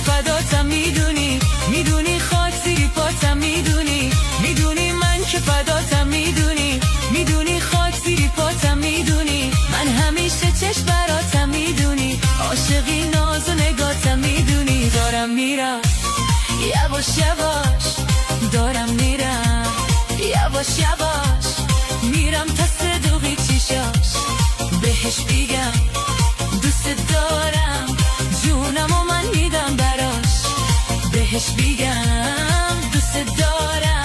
فداتم، میدونی میدونی خاک زیر پاتم، میدونی میدونی من که فداتم، میدونی میدونی خاک زیر پاتم، میدونی من همیشه چشم براتم، میدونی عاشقی ناز و نگاتم، میدونی دارم میرم یواش یواش، دارم میرم یواش یواش، میرم تا صدوقی چیشاش، بهش بیگم دوست دارم، جونم و من میدم براش، بهش بیگم دوست دارم.